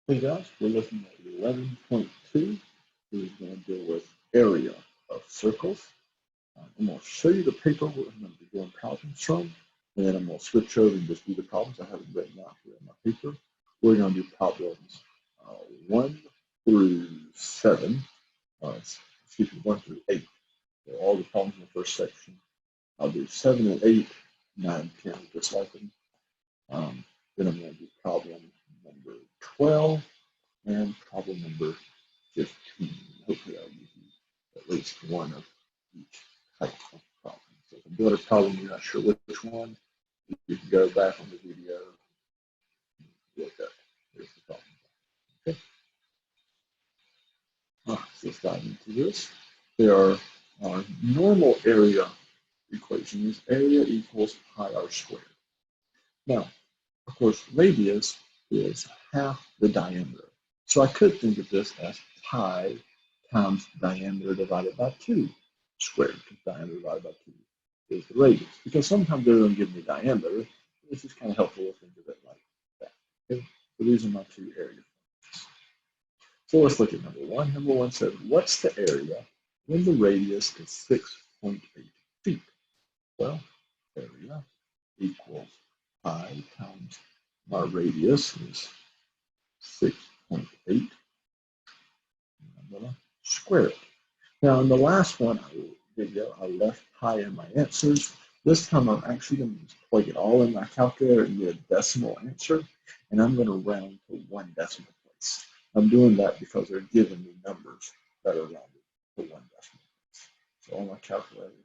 Hey guys, we're looking at 11.2. We're going to deal with area of circles. I'm going to show you the paper I'm going to be doing problems from, and then I'm going to switch over and just do the problems I have it written out here in my paper. We're going to do problems 1 through 7, excuse me, 1 through 8. So all the problems in the first section. I'll do 7 and 8, 9, 10, just like them. Then I'm going to do problem number 12. And problem number 15. Hopefully I'll give you at least one of each type of problem. So if I'm doing a problem, you're not sure which one, you can go back on the video and look up. Here's the problem. Okay. So let's dive into this. There are our normal area equation is area equals pi r squared. Now, of course, radius is half the diameter. So I could think of this as pi times diameter divided by 2 squared, because diameter divided by 2 is the radius. Because sometimes they don't give me diameter. This is kind of helpful to think of it like that. Okay? So these are my two area functions. So let's look at number one. Number one says, what's the area when the radius is 6.8 feet? Well, area equals pi times my radius is 6.8. I'm going to square it. Now, in the last video, I left pi in my answers. This time, I'm actually going to just plug it all in my calculator and get a decimal answer, and I'm going to round to 1 decimal place. I'm doing that because they're giving me numbers that are rounded to 1 decimal place. So on my calculator,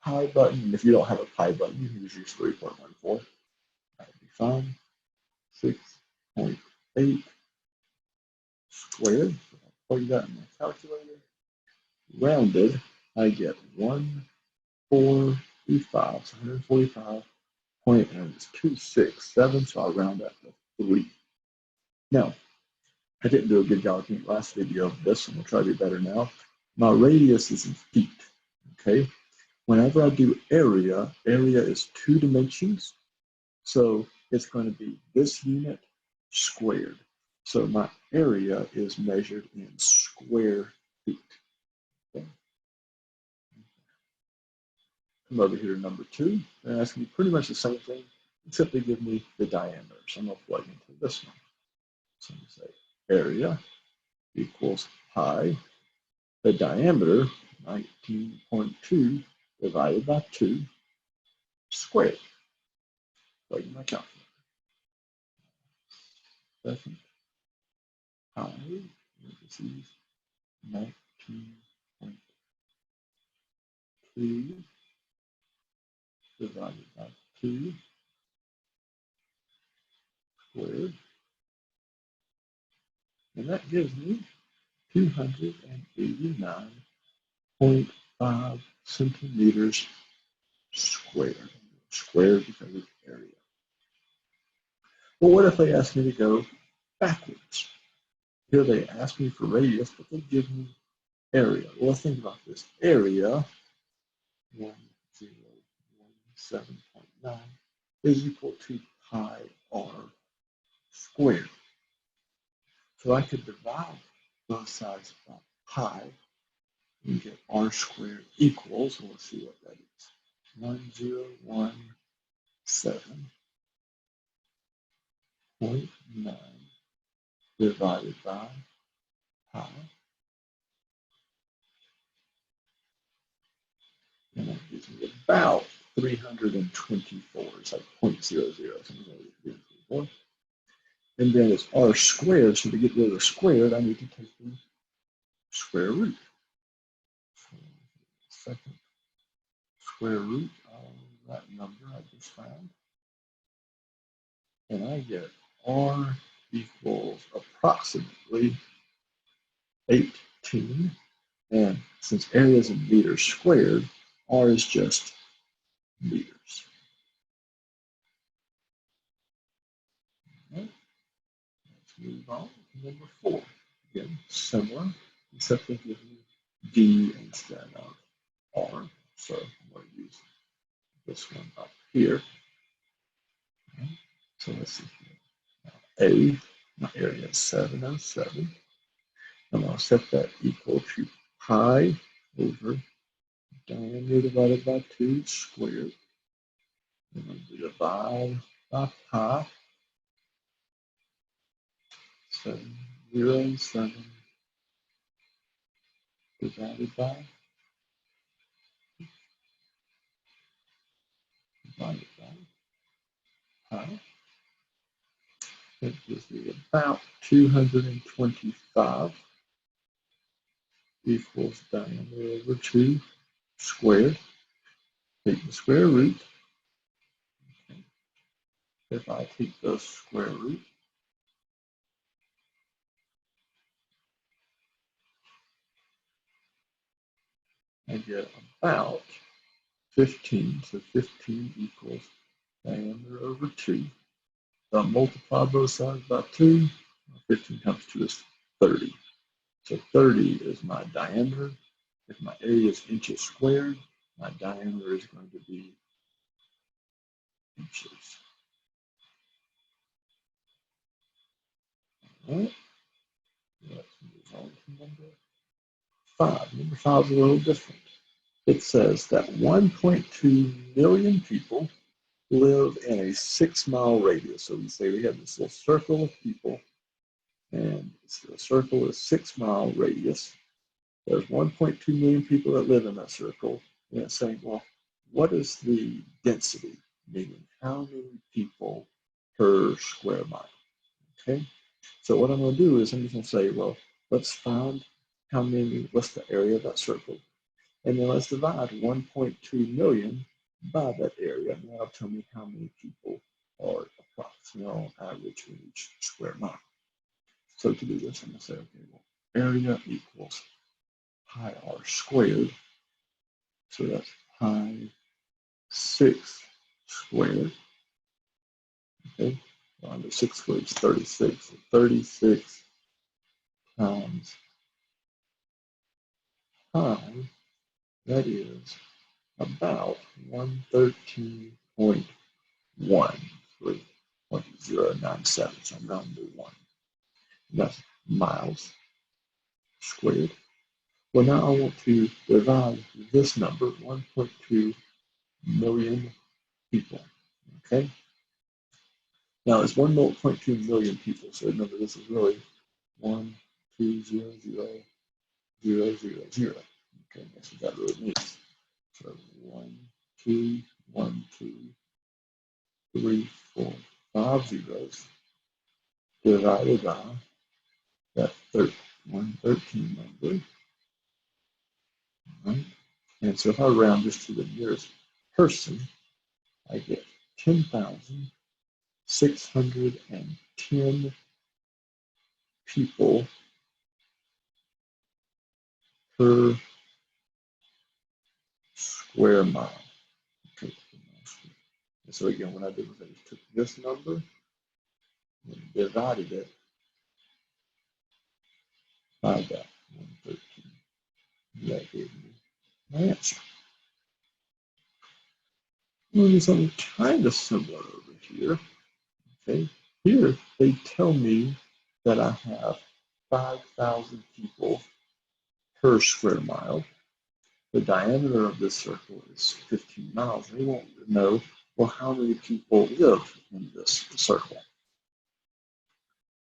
pi button, and if you don't have a pi button, you can just use 3.14. That would be fine. 6.8 squared. So I'll plug that in my calculator. Rounded, I get 145. So 145.267. So I'll round that to 3. Now, I didn't do a good job in the last video of this, and we'll try to do better now. My radius is in feet. Okay. Whenever I do area, area is 2 dimensions. So it's going to be this unit squared. So my area is measured in square feet. Okay. Come over here to number 2. They're asking me pretty much the same thing, except they give me the diameter. So I'm going to plug into this one. So I'm going to say area equals pi. The diameter, 19.2 divided by 2 squared. Plug in my calculator. Second, pi, this is 19.2 divided by 2 squared. And that gives me 289.5 centimeters squared. Squared because of area. Well, what if they ask me to go backwards? Here they ask me for radius, but they give me area. Well, let's think about this. Area, 1017.9, is equal to pi r squared. So I could divide both sides by pi and get r squared equals, and let's see what that is, 1017.9 divided by pi. And that gives me about 324. It's like 0.00. And then it's r squared. So to get rid of the squared, I need to take the square root. So second square root of that number I just found. And I get r equals approximately 18. And since area is in meters squared, r is just meters. Right. Let's move on to number 4. Again, similar, except they give me d instead of r. So I'm going to use this one up here. Okay. So let's see here. A My area is 707. I'm going to set that equal to pi over diameter divided by 2 squared. I'm going to divide by pi. 707 divided by pi. That gives me about 225 equals diameter over 2 squared. Take the square root. If I take the square root, I get about 15. So 15 equals diameter over 2. So I'll multiply both sides by 2. 15 times 2 is 30. So 30 is my diameter. If my area is inches squared, my diameter is going to be inches. All right. Let's move on to number 5. Number 5 is a little different. It says that 1.2 million people live in a 6-mile radius. So we say we have this little circle of people, and the circle is 6-mile radius. There's 1.2 million people that live in that circle, and it's saying, well, what is the density? Meaning, how many people per square mile? Okay. So what I'm going to do is I'm just going to say, well, let's find what's the area of that circle? And then let's divide 1.2 million by that area. And that'll tell me how many people are approximately on average in each square mile. So to do this, I'm going to say, okay, well, area equals pi r squared. So that's pi 6 squared. Okay. Well, under 6 squared is 36. So 36 times pi, that is about 113.13.097. So I'm rounding to 1. That's miles squared. Well, now I want to divide this number, 1.2 million people. Okay. Now it's 1.2 million people. So remember, this is really 1, 2, 0, 0, 0, 0, 0. Okay, that's what that really means. So 1, 2, 1, 2, 3, 4, 5 zeros divided by that 113 number. Right? And so if I round this to the nearest person, I get 10,610 people per square mile. Okay. And so again, what I did was I just took this number and divided it by that 113. That gave me my answer. We'll do something kind of similar over here. Okay, here they tell me that I have 5,000 people per square mile. The diameter of this circle is 15 miles. They want to know, well, how many people live in this circle?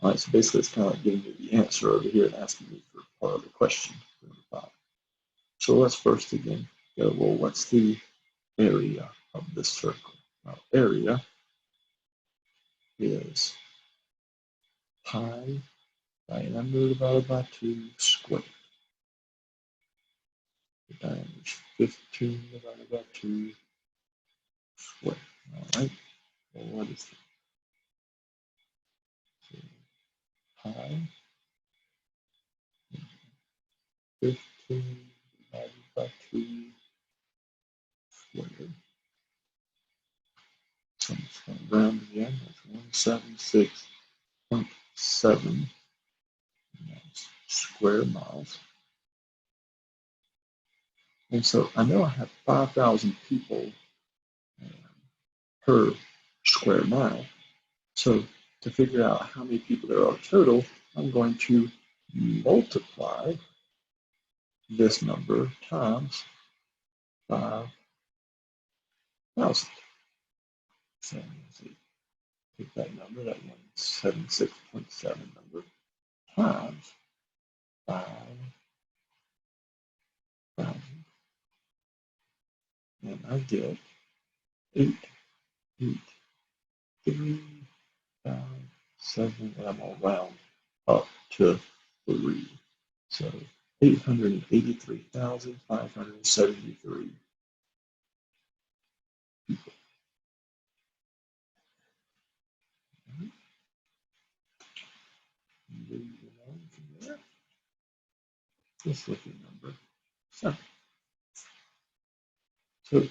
All right, so basically it's kind of like giving me the answer over here and asking me for part of the question. So let's first again go, well, what's the area of this circle? Now, area is pi diameter divided by 2 squared. The diameter is 15 divided by 2 squared. All right, well, what is that? So pi 15 divided by 2 squared. So I'm just going to round again. That's 176.7 square miles. And so I know I have 5,000 people per square mile. So to figure out how many people there are total, I'm going to multiply this number times 5,000. So let's see, take that number, that 176.7 number, times 5,000, and I get 883,7, and I'm going to round up to 3. So 883,573 people. Moving on from there, let's look at number 7. So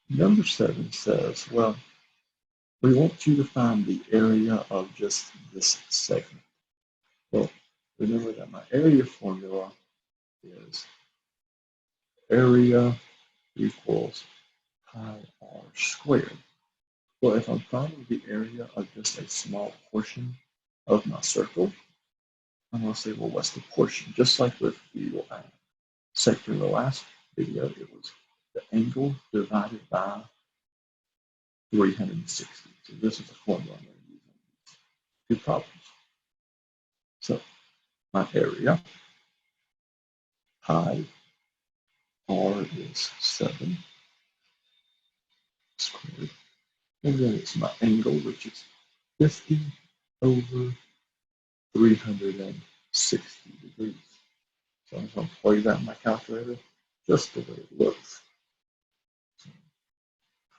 number 7 says, well, we want you to find the area of just this segment. Well, remember that my area formula is area equals pi r squared. Well, if I'm finding the area of just a small portion of my circle, I'm going to say, well, what's the portion? Just like with the sector in the last video, it was the angle divided by 360. So this is a formula I'm going to use on these 2 problems. So my area, pi r is 7 squared. And then it's my angle, which is 50 over 360 degrees. So I'm going to plug that in my calculator just the way it looks. So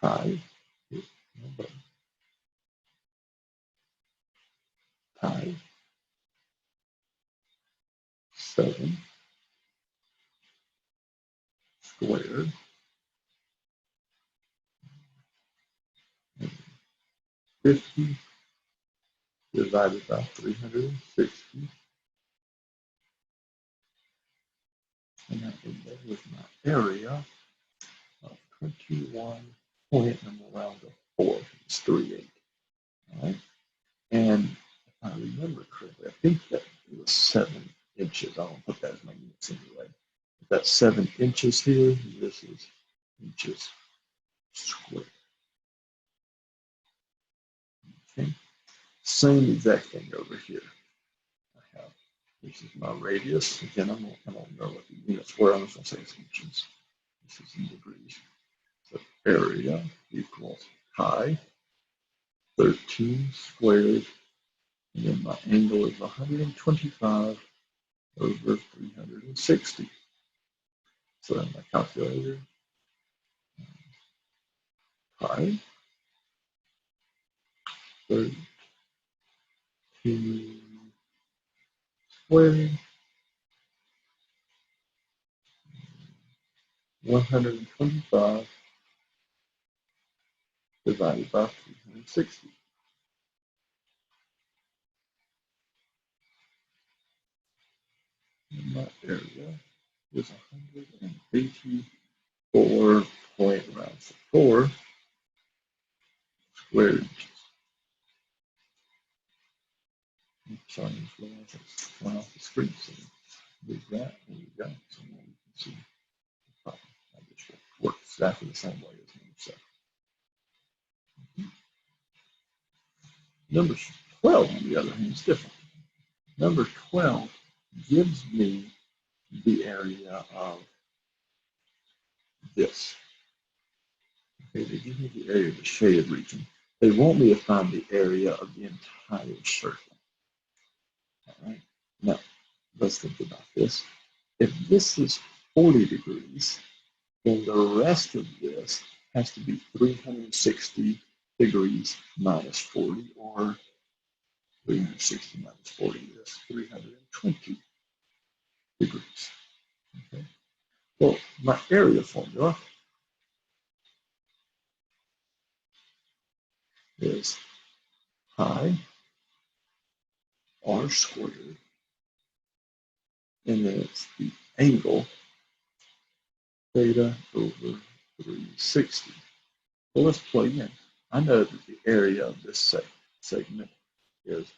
pi is pi 7 squared, and 50 divided by 360, and that would go with my area of 21 point, and I'm going to round to 4, it's 38. All right, and if I remember correctly, I think that it was 7 inches. I don't put that as my units anyway. If that's 7 inches here, this is inches squared. Okay, same exact thing over here. I have, this is my radius. Again, I don't know what the units were. I'm just going to say it's inches. This is in degrees. So area equals pi 13 squared, and then my angle is 125 over 360. So in my calculator, pi 13 squared, 125 divided by 360. And my area is 184 point around 4 square inches. Sorry, I just realized it's going off the screen. So move that, and we go. So now you can see the problem. I just work exactly the same way as number 7. Number 12, on the other hand, is different. Number 12 gives me the area of this. Okay, they give me the area of the shaded region. They want me to find the area of the entire circle. All right. Now, let's think about this. If this is 40 degrees, then the rest of this has to be 360 degrees minus 40, or 360 minus 40 is 320 degrees. Okay. Well, my area formula is pi r squared, and then it's the angle theta over 360. Well, let's plug in. I know that the area of this segment is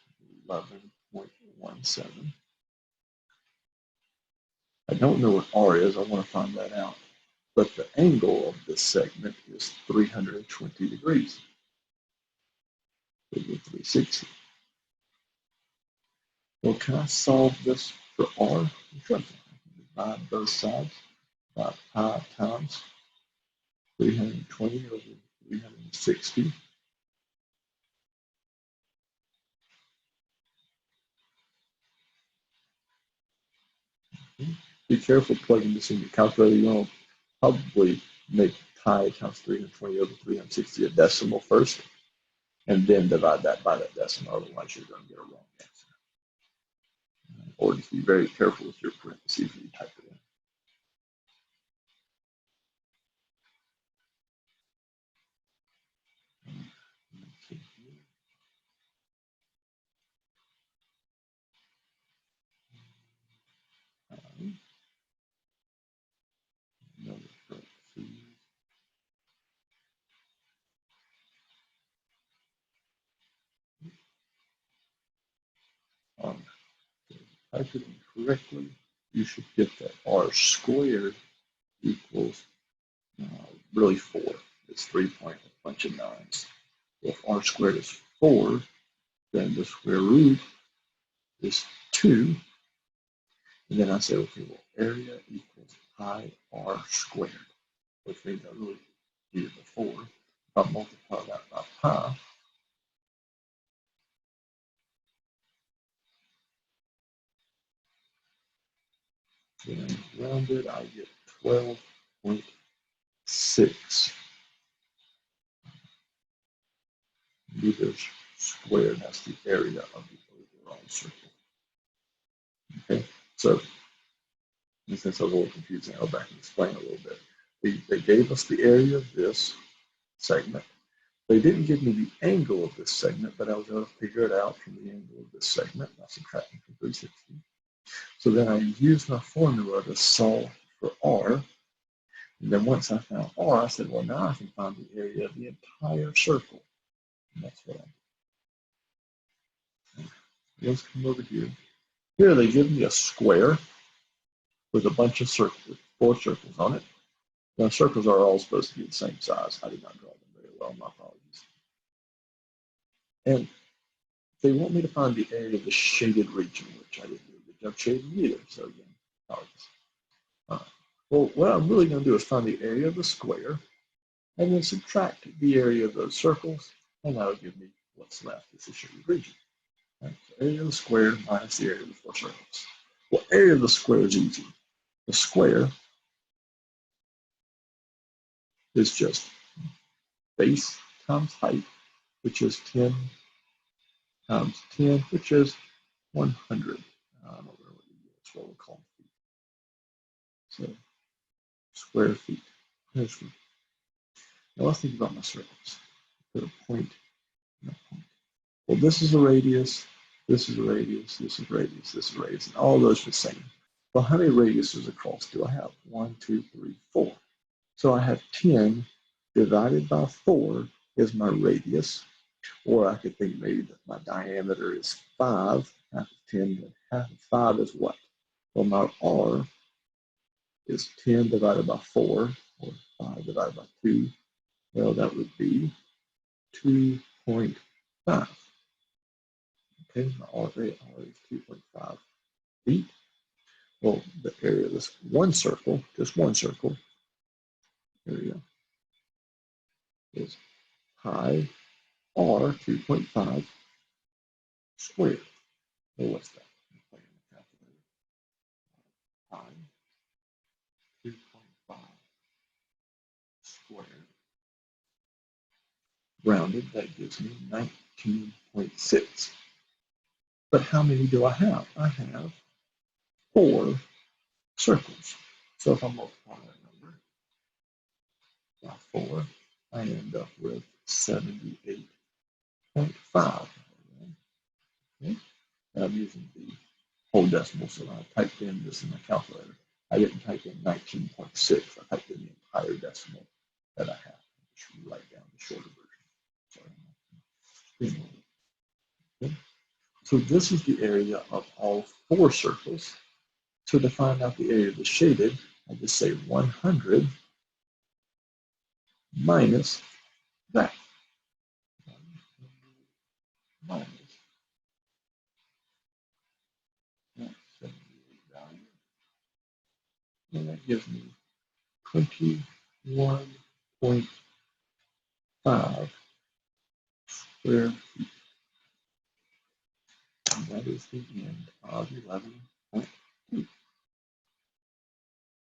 11.17. I don't know what R is. I want to find that out. But the angle of this segment is 320 degrees. 360. Well, can I solve this for R? Sure. Divide both sides by pi times 320 over 360. Be careful plugging this in your calculator. You'll probably make pi times 320 over 360 a decimal first, and then divide that by that decimal. Otherwise, you're going to get a wrong answer. Or just be very careful with your parentheses when you type it in. Type it in correctly, you should get that R squared equals really 4. It's 3 point a bunch of nines. If R squared is 4, then the square root is 2. And then I say, okay, well, area equals pi R squared, which means I really needed the 4. If I multiply that by pi, then rounded, I get 12.6 meters squared. That's the area of the overall circle. Okay, so since I was a little confusing, I'll back and explain a little bit. They gave us the area of this segment. They didn't give me the angle of this segment, but I was able to figure it out from the angle of this segment by subtracting from 360. So then I used my formula to solve for R. And then once I found R, I said, well, now I can find the area of the entire circle. And that's what I did. Let's come over here. Here they give me a square with a bunch of circles, 4 circles on it. Now, circles are all supposed to be the same size. I did not draw them very well, my apologies. And they want me to find the area of the shaded region, which I didn't do a good job shading either. So again, apologies. Well, what I'm really going to do is find the area of the square and then subtract the area of those circles, and that'll give me what's left is the shaded region. Right? So area of the square minus the area of the 4 circles. Well, area of the square is easy. The square is just base times height, which is 10 times 10, which is 100. I don't know what we'll call feet. So square feet. Now let's think about my circles. Put a point and a point. Well, this is a radius, this is a radius, this is a radius, this is a radius, and all those are the same. Well, how many radiuses across do I have? 1, 2, 3, 4. So I have 10 divided by 4 is my radius. Or I could think maybe that my diameter is 5, half of 10, but half of 5 is what? Well, my R is 10 divided by 4, or 5 divided by 2. Well, that would be 2.5. Okay, my R is 2.5 feet. Well, the area of this one circle, just one circle, area is pi R 2.5 squared. Well, what's that? Pi 2.5 squared. Rounded, that gives me 19.6. But how many do I have? I have 4 circles. So if I multiply that number by 4, I end up with 78.5. Okay. And I'm using the whole decimal, so I typed in this in my calculator. I didn't type in 19.6. I typed in the entire decimal that I have. Just write down the shorter version. Sorry. Okay. So this is the area of all four circles. So to find out the area that's shaded, I just say 100 minus that. Minus that 78 value. And that gives me 21.5 square feet. And that is the end of 11.2.